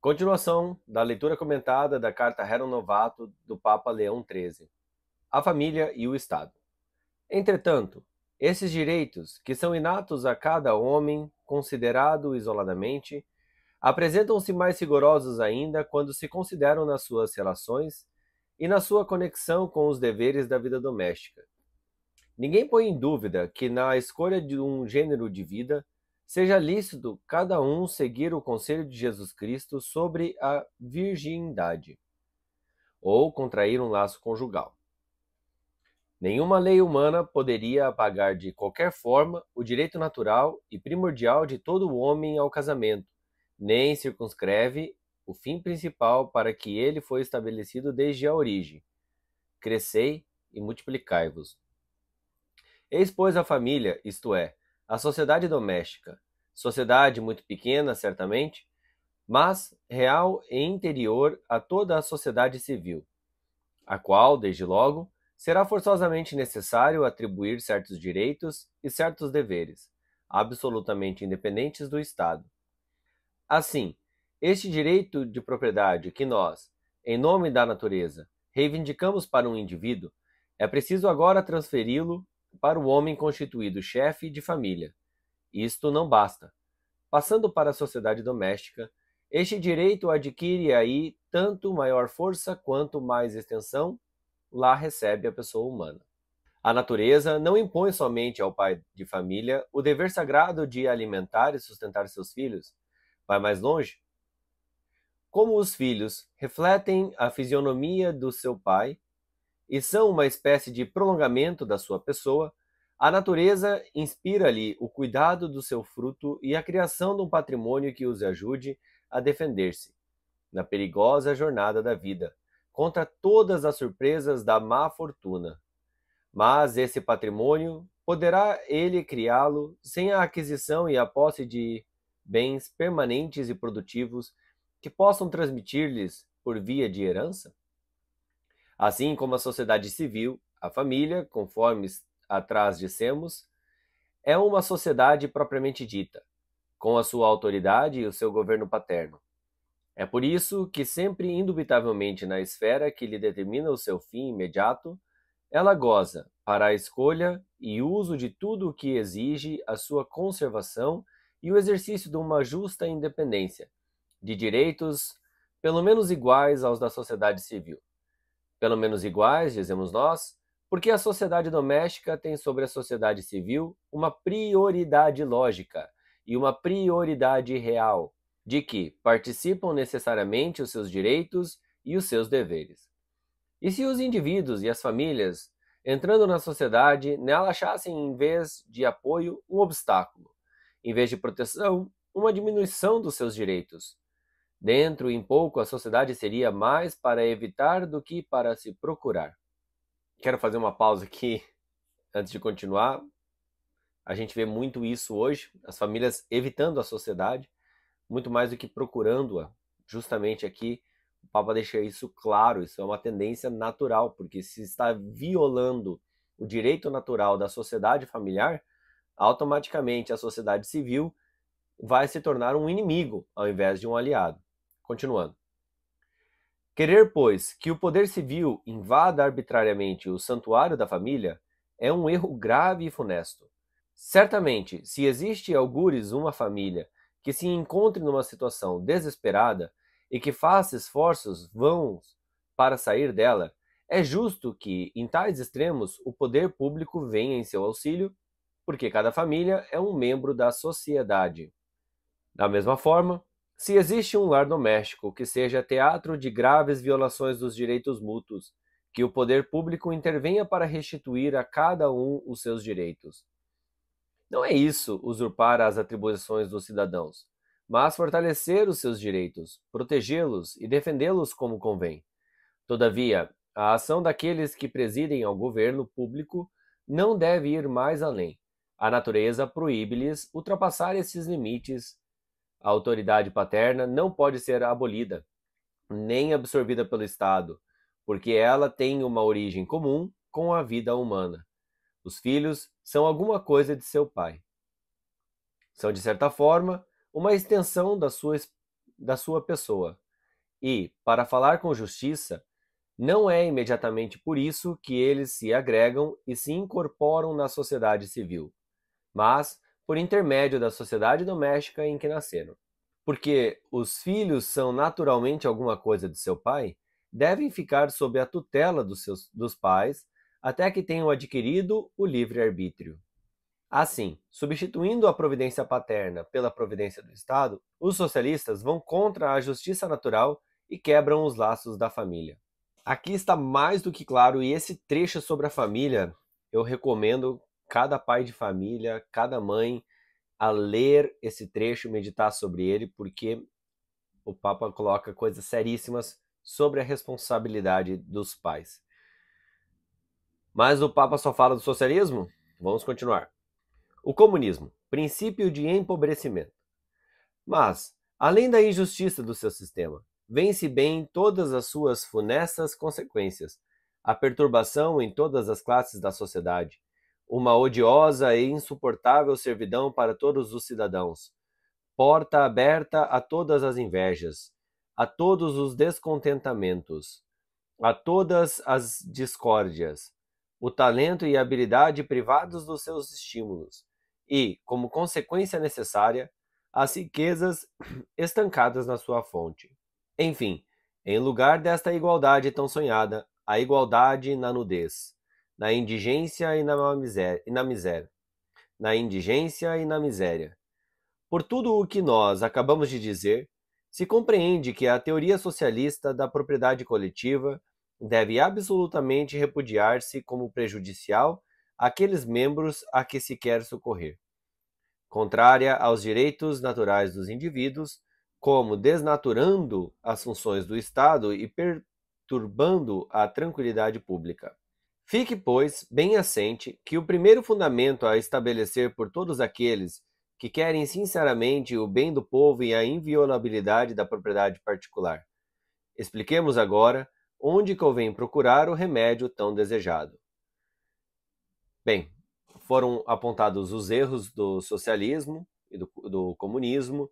Continuação da leitura comentada da Carta Rerum Novato do Papa Leão XIII. A família e o Estado. Entretanto, esses direitos, que são inatos a cada homem, considerado isoladamente, apresentam-se mais rigorosos ainda quando se consideram nas suas relações e na sua conexão com os deveres da vida doméstica. Ninguém põe em dúvida que, na escolha de um gênero de vida, seja lícito cada um seguir o conselho de Jesus Cristo sobre a virgindade, ou contrair um laço conjugal. Nenhuma lei humana poderia apagar de qualquer forma o direito natural e primordial de todo homem ao casamento, nem circunscreve o fim principal para que ele foi estabelecido desde a origem: crescei e multiplicai-vos. Eis, pois, a família, isto é, a sociedade doméstica, sociedade muito pequena, certamente, mas real e interior a toda a sociedade civil, a qual, desde logo, será forçosamente necessário atribuir certos direitos e certos deveres, absolutamente independentes do Estado. Assim, este direito de propriedade que nós, em nome da natureza, reivindicamos para um indivíduo, é preciso agora transferi-lo para o homem constituído chefe de família. Isto não basta. Passando para a sociedade doméstica, este direito adquire aí tanto maior força quanto mais extensão lá recebe a pessoa humana. A natureza não impõe somente ao pai de família o dever sagrado de alimentar e sustentar seus filhos. Vai mais longe. Como os filhos refletem a fisionomia do seu pai e são uma espécie de prolongamento da sua pessoa, a natureza inspira-lhe o cuidado do seu fruto e a criação de um patrimônio que os ajude a defender-se, na perigosa jornada da vida, contra todas as surpresas da má fortuna. Mas esse patrimônio poderá ele criá-lo sem a aquisição e a posse de bens permanentes e produtivos que possam transmitir-lhes por via de herança? Assim como a sociedade civil, a família, conforme atrás dissemos, é uma sociedade propriamente dita, com a sua autoridade e o seu governo paterno. É por isso que, sempre indubitavelmente na esfera que lhe determina o seu fim imediato, ela goza, para a escolha e uso de tudo o que exige a sua conservação e o exercício de uma justa independência, de direitos pelo menos iguais aos da sociedade civil. Pelo menos iguais, dizemos nós, porque a sociedade doméstica tem sobre a sociedade civil uma prioridade lógica e uma prioridade real, de que participam necessariamente os seus direitos e os seus deveres. E se os indivíduos e as famílias, entrando na sociedade, nela achassem, em vez de apoio, um obstáculo, em vez de proteção, uma diminuição dos seus direitos? Dentro em pouco a sociedade seria mais para evitar do que para se procurar. Quero fazer uma pausa aqui antes de continuar. A gente vê muito isso hoje, as famílias evitando a sociedade, muito mais do que procurando-a. Justamente aqui o Papa deixa isso claro, isso é uma tendência natural, porque se está violando o direito natural da sociedade familiar, automaticamente a sociedade civil vai se tornar um inimigo ao invés de um aliado. Continuando. Querer, pois, que o poder civil invada arbitrariamente o santuário da família é um erro grave e funesto. Certamente, se existe algures uma família que se encontre numa situação desesperada e que faça esforços vãos para sair dela, é justo que, em tais extremos, o poder público venha em seu auxílio, porque cada família é um membro da sociedade. Da mesma forma, se existe um lar doméstico que seja teatro de graves violações dos direitos mútuos, que o poder público intervenha para restituir a cada um os seus direitos. Não é isso usurpar as atribuições dos cidadãos, mas fortalecer os seus direitos, protegê-los e defendê-los como convém. Todavia, a ação daqueles que presidem ao governo público não deve ir mais além. A natureza proíbe-lhes ultrapassar esses limites. A autoridade paterna não pode ser abolida, nem absorvida pelo Estado, porque ela tem uma origem comum com a vida humana. Os filhos são alguma coisa de seu pai. São, de certa forma, uma extensão da sua da sua pessoa. E, para falar com justiça, não é imediatamente por isso que eles se agregam e se incorporam na sociedade civil, mas por intermédio da sociedade doméstica em que nasceram. Porque os filhos são naturalmente alguma coisa de seu pai, devem ficar sob a tutela dos pais até que tenham adquirido o livre-arbítrio. Assim, substituindo a providência paterna pela providência do Estado, os socialistas vão contra a justiça natural e quebram os laços da família. Aqui está mais do que claro, e esse trecho sobre a família, eu recomendo cada pai de família, cada mãe, a ler esse trecho, meditar sobre ele, porque o Papa coloca coisas seríssimas sobre a responsabilidade dos pais. Mas o Papa só fala do socialismo? Vamos continuar. O comunismo, princípio de empobrecimento. Mas, além da injustiça do seu sistema, vence bem todas as suas funestas consequências, a perturbação em todas as classes da sociedade, uma odiosa e insuportável servidão para todos os cidadãos, porta aberta a todas as invejas, a todos os descontentamentos, a todas as discórdias, o talento e a habilidade privados dos seus estímulos, e, como consequência necessária, as riquezas estancadas na sua fonte. Enfim, em lugar desta igualdade tão sonhada, a igualdade na nudez, na indigência e na miséria, na indigência e na miséria. Por tudo o que nós acabamos de dizer, se compreende que a teoria socialista da propriedade coletiva deve absolutamente repudiar-se como prejudicial àqueles membros a que se quer socorrer, contrária aos direitos naturais dos indivíduos, como desnaturando as funções do Estado e perturbando a tranquilidade pública. Fique, pois, bem assente que o primeiro fundamento a estabelecer por todos aqueles que querem sinceramente o bem do povo e a inviolabilidade da propriedade particular. Expliquemos agora onde convém procurar o remédio tão desejado. Bem, foram apontados os erros do socialismo e do comunismo,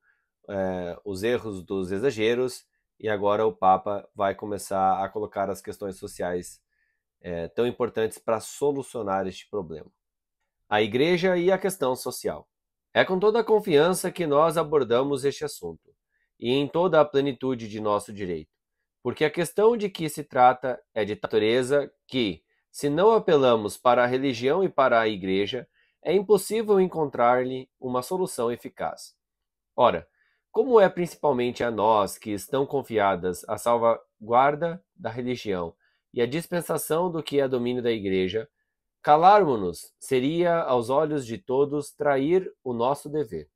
os erros dos exageros, e agora o Papa vai começar a colocar as questões sociais tão importantes para solucionar este problema. A Igreja e a questão social. É com toda a confiança que nós abordamos este assunto, e em toda a plenitude de nosso direito, porque a questão de que se trata é de natureza que, se não apelamos para a religião e para a Igreja, é impossível encontrar-lhe uma solução eficaz. Ora, como é principalmente a nós que estão confiadas a salvaguarda da religião e a dispensação do que é domínio da Igreja, calarmos-nos seria, aos olhos de todos, trair o nosso dever.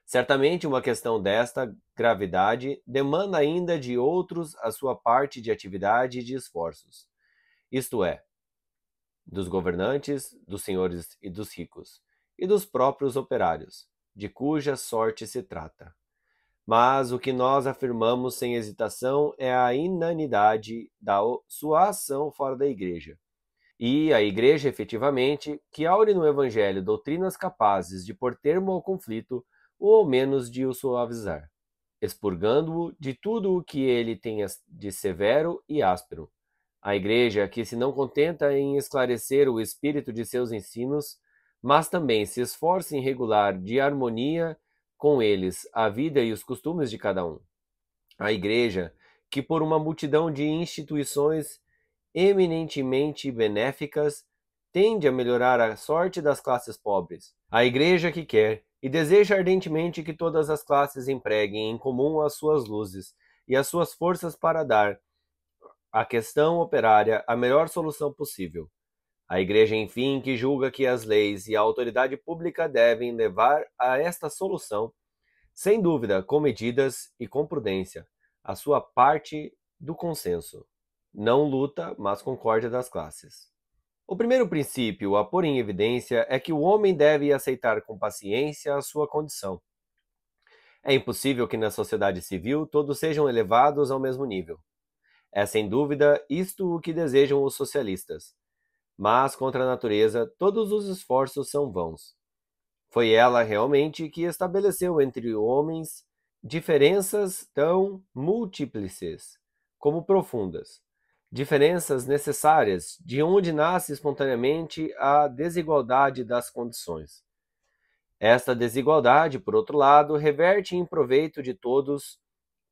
Certamente uma questão desta gravidade demanda ainda de outros a sua parte de atividade e de esforços, isto é, dos governantes, dos senhores e dos ricos, e dos próprios operários, de cuja sorte se trata. Mas o que nós afirmamos sem hesitação é a inanidade da sua ação fora da Igreja. E a Igreja, efetivamente, que aure no Evangelho doutrinas capazes de pôr termo ao conflito ou ao menos de o suavizar, expurgando-o de tudo o que ele tenha de severo e áspero. A Igreja que se não contenta em esclarecer o espírito de seus ensinos, mas também se esforça em regular de harmonia com eles a vida e os costumes de cada um. A Igreja que por uma multidão de instituições eminentemente benéficas tende a melhorar a sorte das classes pobres. A Igreja que quer e deseja ardentemente que todas as classes empreguem em comum as suas luzes e as suas forças para dar à questão operária a melhor solução possível. A Igreja, enfim, que julga que as leis e a autoridade pública devem levar a esta solução, sem dúvida, com medidas e com prudência, a sua parte do consenso. Não luta, mas concórdia das classes. O primeiro princípio a pôr em evidência é que o homem deve aceitar com paciência a sua condição. É impossível que na sociedade civil todos sejam elevados ao mesmo nível. É sem dúvida isto o que desejam os socialistas. Mas contra a natureza todos os esforços são vãos. Foi ela realmente que estabeleceu entre homens diferenças tão múltiples como profundas, diferenças necessárias, de onde nasce espontaneamente a desigualdade das condições. Esta desigualdade, por outro lado, reverte em proveito de todos,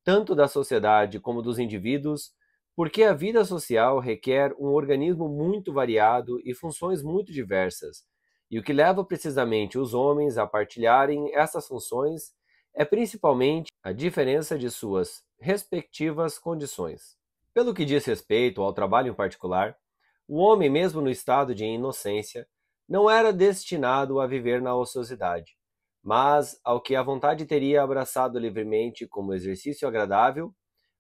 tanto da sociedade como dos indivíduos, porque a vida social requer um organismo muito variado e funções muito diversas, e o que leva precisamente os homens a partilharem essas funções é principalmente a diferença de suas respectivas condições. Pelo que diz respeito ao trabalho em particular, o homem, mesmo no estado de inocência, não era destinado a viver na ociosidade, mas ao que a vontade teria abraçado livremente como exercício agradável,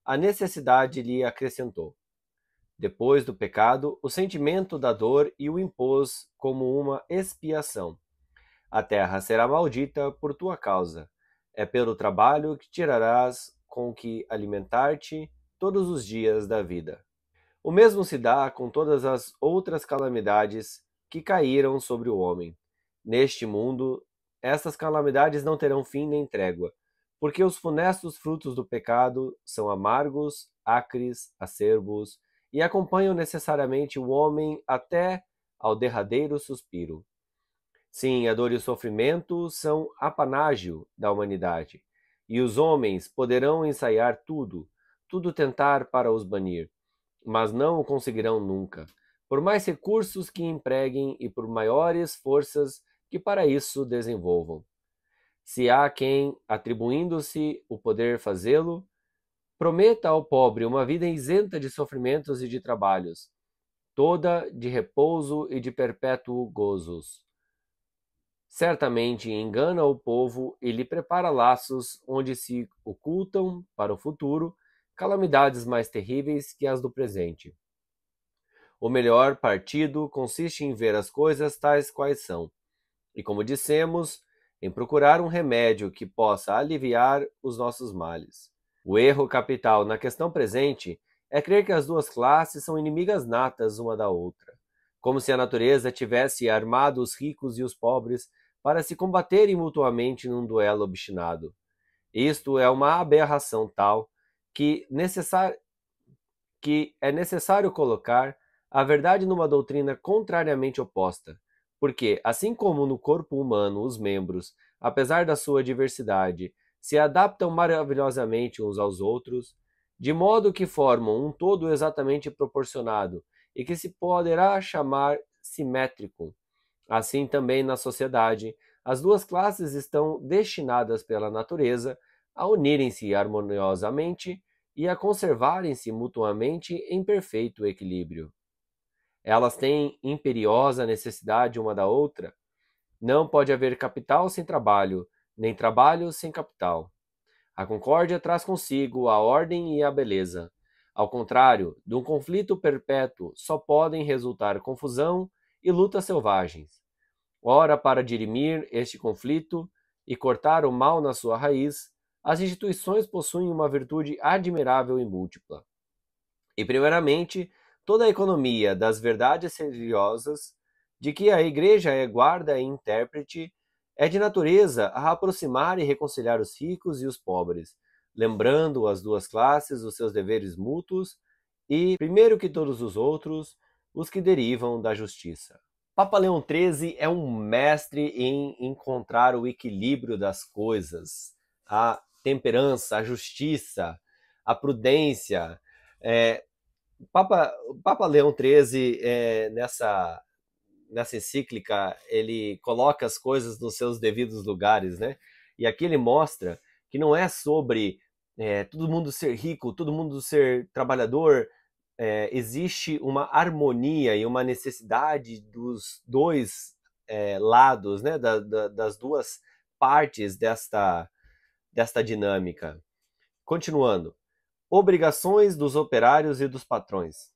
a necessidade lhe acrescentou. Depois do pecado, o sentimento da dor e o impôs como uma expiação. A terra será maldita por tua causa. É pelo trabalho que tirarás com que alimentar-te todos os dias da vida. O mesmo se dá com todas as outras calamidades que caíram sobre o homem. Neste mundo, estas calamidades não terão fim nem trégua, porque os funestos frutos do pecado são amargos, acres, acerbos, e acompanham necessariamente o homem até ao derradeiro suspiro. Sim, a dor e o sofrimento são apanágio da humanidade, e os homens poderão ensaiar tudo tentar para os banir, mas não o conseguirão nunca, por mais recursos que empreguem e por maiores forças que para isso desenvolvam. Se há quem, atribuindo-se o poder fazê-lo, prometa ao pobre uma vida isenta de sofrimentos e de trabalhos, toda de repouso e de perpétuo gozos, certamente engana o povo e lhe prepara laços onde se ocultam, para o futuro, calamidades mais terríveis que as do presente. O melhor partido consiste em ver as coisas tais quais são, e, como dissemos, em procurar um remédio que possa aliviar os nossos males. O erro capital na questão presente é crer que as duas classes são inimigas natas uma da outra, como se a natureza tivesse armado os ricos e os pobres para se combaterem mutuamente num duelo obstinado. Isto é uma aberração tal que é necessário colocar a verdade numa doutrina contrariamente oposta, porque, assim como no corpo humano os membros, apesar da sua diversidade, se adaptam maravilhosamente uns aos outros, de modo que formam um todo exatamente proporcionado e que se poderá chamar simétrico. Assim também na sociedade, as duas classes estão destinadas pela natureza a unirem-se harmoniosamente e a conservarem-se mutuamente em perfeito equilíbrio. Elas têm imperiosa necessidade uma da outra. Não pode haver capital sem trabalho, nem trabalho sem capital. A concórdia traz consigo a ordem e a beleza. Ao contrário, de um conflito perpétuo só podem resultar confusão e lutas selvagens. Ora, para dirimir este conflito e cortar o mal na sua raiz, as instituições possuem uma virtude admirável e múltipla. E, primeiramente, toda a economia das verdades religiosas, de que a Igreja é guarda e intérprete, é de natureza a aproximar e reconciliar os ricos e os pobres, lembrando as duas classes os seus deveres mútuos e, primeiro que todos os outros, os que derivam da justiça. Papa Leão XIII é um mestre em encontrar o equilíbrio das coisas, a temperança, a justiça, a prudência. O Papa Leão XIII, nessa encíclica, ele coloca as coisas nos seus devidos lugares, né? E aqui ele mostra que não é sobre todo mundo ser rico, todo mundo ser trabalhador. Existe uma harmonia e uma necessidade dos dois lados, né? Das duas partes desta dinâmica. Continuando. Obrigações dos operários e dos patrões.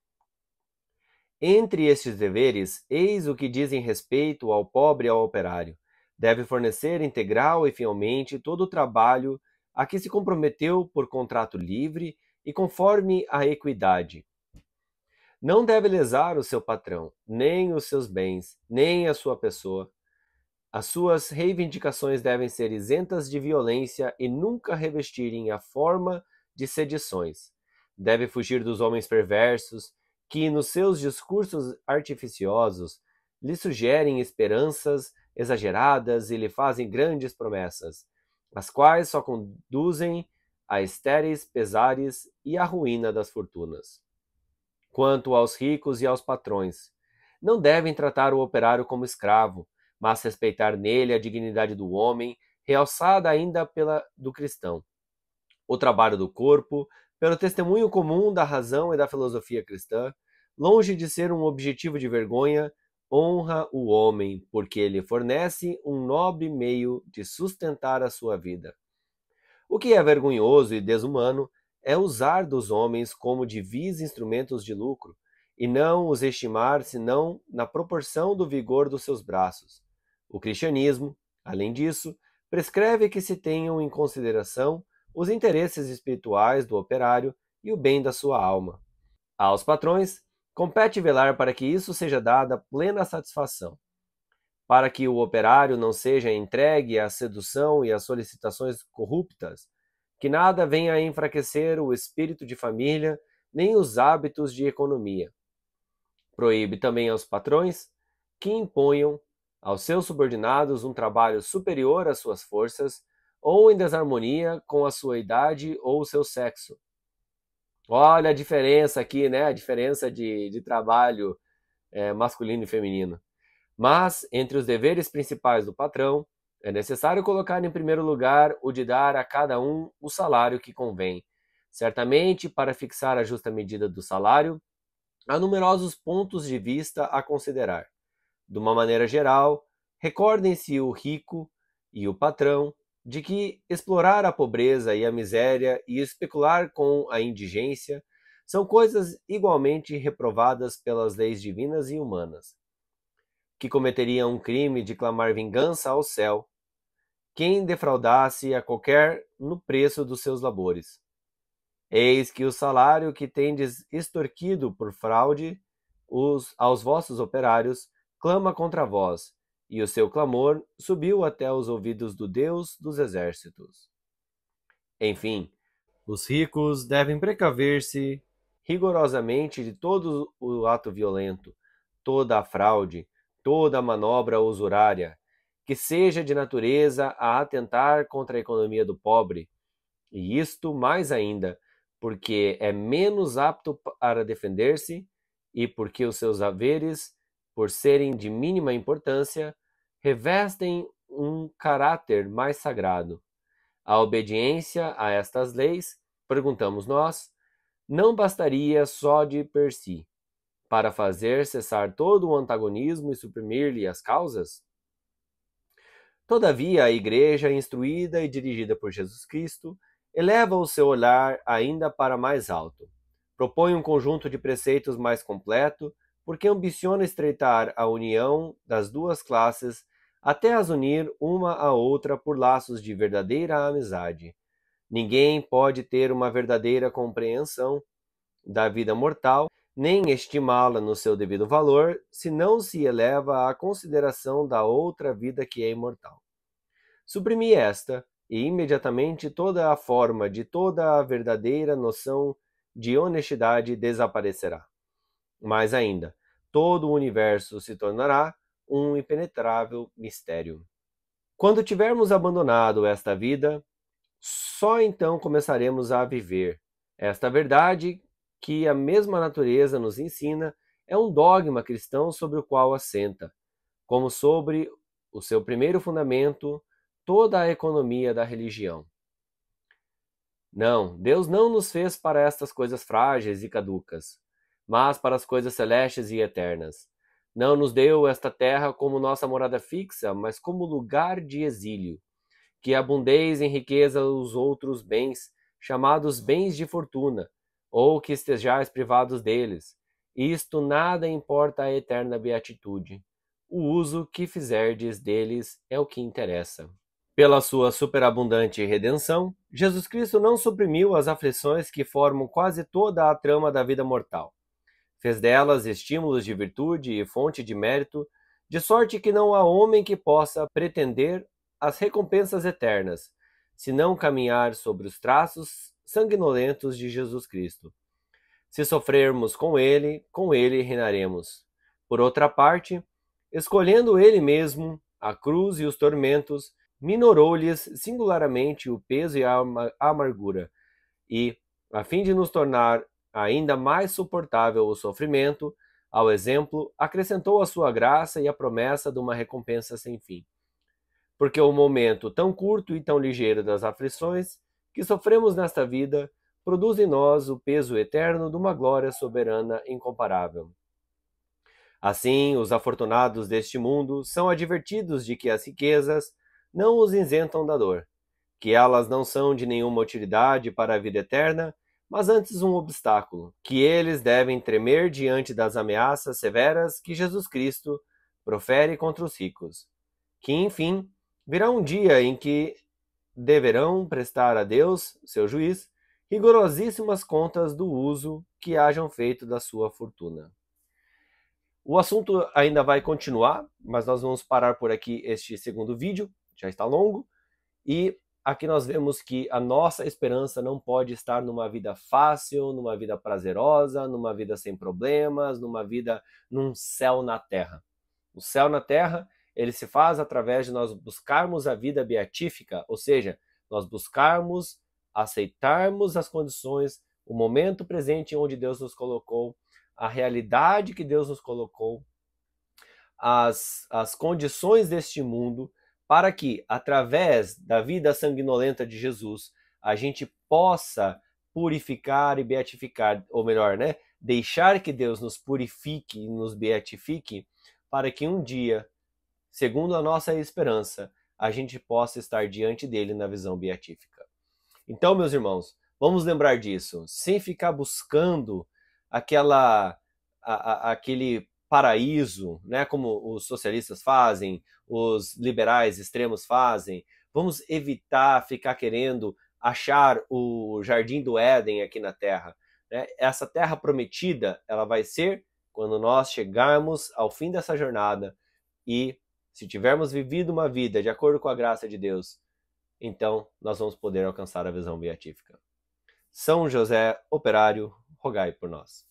Entre estes deveres, eis o que dizem respeito ao pobre e ao operário. Deve fornecer integral e fielmente todo o trabalho a que se comprometeu por contrato livre e conforme a equidade. Não deve lesar o seu patrão, nem os seus bens, nem a sua pessoa. As suas reivindicações devem ser isentas de violência e nunca revestirem a forma de sedições. Deve fugir dos homens perversos, que, nos seus discursos artificiosos, lhe sugerem esperanças exageradas e lhe fazem grandes promessas, as quais só conduzem a estéreis pesares e à ruína das fortunas. Quanto aos ricos e aos patrões, não devem tratar o operário como escravo, mas respeitar nele a dignidade do homem, realçada ainda pela do cristão. O trabalho do corpo, pelo testemunho comum da razão e da filosofia cristã, longe de ser um objetivo de vergonha, honra o homem, porque ele fornece um nobre meio de sustentar a sua vida. O que é vergonhoso e desumano é usar dos homens como de vis instrumentos de lucro, e não os estimar senão na proporção do vigor dos seus braços. O cristianismo, além disso, prescreve que se tenham em consideração os interesses espirituais do operário e o bem da sua alma. Aos patrões, compete velar para que isso seja dada plena satisfação, para que o operário não seja entregue à sedução e às solicitações corruptas, que nada venha a enfraquecer o espírito de família, nem os hábitos de economia. Proíbe também aos patrões que imponham aos seus subordinados um trabalho superior às suas forças ou em desarmonia com a sua idade ou o seu sexo. Olha a diferença aqui, né? A diferença de trabalho masculino e feminino. Mas, entre os deveres principais do patrão, é necessário colocar em primeiro lugar o de dar a cada um o salário que convém. Certamente, para fixar a justa medida do salário, há numerosos pontos de vista a considerar. De uma maneira geral, recordem-se o rico e o patrão de que explorar a pobreza e a miséria e especular com a indigência são coisas igualmente reprovadas pelas leis divinas e humanas. Que cometeria um crime de clamar vingança ao céu quem defraudasse a qualquer no preço dos seus labores. Eis que o salário que tendes extorquido por fraude aos vossos operários clama contra vós, e o seu clamor subiu até os ouvidos do Deus dos exércitos. Enfim, os ricos devem precaver-se rigorosamente de todo o ato violento, toda a fraude, toda a manobra usurária, que seja de natureza a atentar contra a economia do pobre, e isto mais ainda, porque é menos apto para defender-se e porque os seus haveres, por serem de mínima importância, revestem um caráter mais sagrado. A obediência a estas leis, perguntamos nós, não bastaria só de per si, para fazer cessar todo o antagonismo e suprimir-lhe as causas? Todavia, a Igreja, instruída e dirigida por Jesus Cristo, eleva o seu olhar ainda para mais alto. Propõe um conjunto de preceitos mais completo, porque ambiciona estreitar a união das duas classes até as unir uma à outra por laços de verdadeira amizade. Ninguém pode ter uma verdadeira compreensão da vida mortal, nem estimá-la no seu devido valor, se não se eleva à consideração da outra vida que é imortal. Suprimi esta, e imediatamente toda a forma de toda a verdadeira noção de honestidade desaparecerá. Mais ainda, todo o universo se tornará um impenetrável mistério. Quando tivermos abandonado esta vida, só então começaremos a viver. Esta verdade que a mesma natureza nos ensina é um dogma cristão sobre o qual assenta, como sobre o seu primeiro fundamento, toda a economia da religião. Não, Deus não nos fez para estas coisas frágeis e caducas, mas para as coisas celestes e eternas. Não nos deu esta terra como nossa morada fixa, mas como lugar de exílio. Que abundeis em riqueza os outros bens, chamados bens de fortuna, ou que estejais privados deles. Isto nada importa à eterna beatitude. O uso que fizerdes deles é o que interessa. Pela sua superabundante redenção, Jesus Cristo não suprimiu as aflições que formam quase toda a trama da vida mortal. Fez delas estímulos de virtude e fonte de mérito, de sorte que não há homem que possa pretender as recompensas eternas, se não caminhar sobre os traços sanguinolentos de Jesus Cristo. Se sofrermos com ele reinaremos. Por outra parte, escolhendo ele mesmo a cruz e os tormentos, minorou-lhes singularmente o peso e a amargura, e, a fim de nos tornar ainda mais suportável o sofrimento, ao exemplo, acrescentou a sua graça e a promessa de uma recompensa sem fim. Porque o momento tão curto e tão ligeiro das aflições que sofremos nesta vida produz em nós o peso eterno de uma glória soberana incomparável. Assim, os afortunados deste mundo são advertidos de que as riquezas não os isentam da dor, que elas não são de nenhuma utilidade para a vida eterna, mas antes um obstáculo, que eles devem tremer diante das ameaças severas que Jesus Cristo profere contra os ricos, que, enfim, virá um dia em que deverão prestar a Deus, seu juiz, rigorosíssimas contas do uso que hajam feito da sua fortuna. O assunto ainda vai continuar, mas nós vamos parar por aqui este segundo vídeo, já está longo, e aqui nós vemos que a nossa esperança não pode estar numa vida fácil, numa vida prazerosa, numa vida sem problemas, num céu na terra. O céu na terra, ele se faz através de nós buscarmos a vida beatífica, ou seja, nós buscarmos, aceitarmos as condições, o momento presente onde Deus nos colocou, a realidade que Deus nos colocou, as condições deste mundo, para que, através da vida sanguinolenta de Jesus, a gente possa purificar e beatificar, ou melhor, deixar que Deus nos purifique e nos beatifique, para que um dia, segundo a nossa esperança, a gente possa estar diante dele na visão beatífica. Então, meus irmãos, vamos lembrar disso, sem ficar buscando aquele paraíso, como os socialistas fazem, os liberais extremos fazem. Vamos evitar ficar querendo achar o jardim do Éden aqui na Terra. Essa terra prometida, ela vai ser quando nós chegarmos ao fim dessa jornada e, se tivermos vivido uma vida de acordo com a graça de Deus, então nós vamos poder alcançar a visão beatífica. São José Operário, rogai por nós.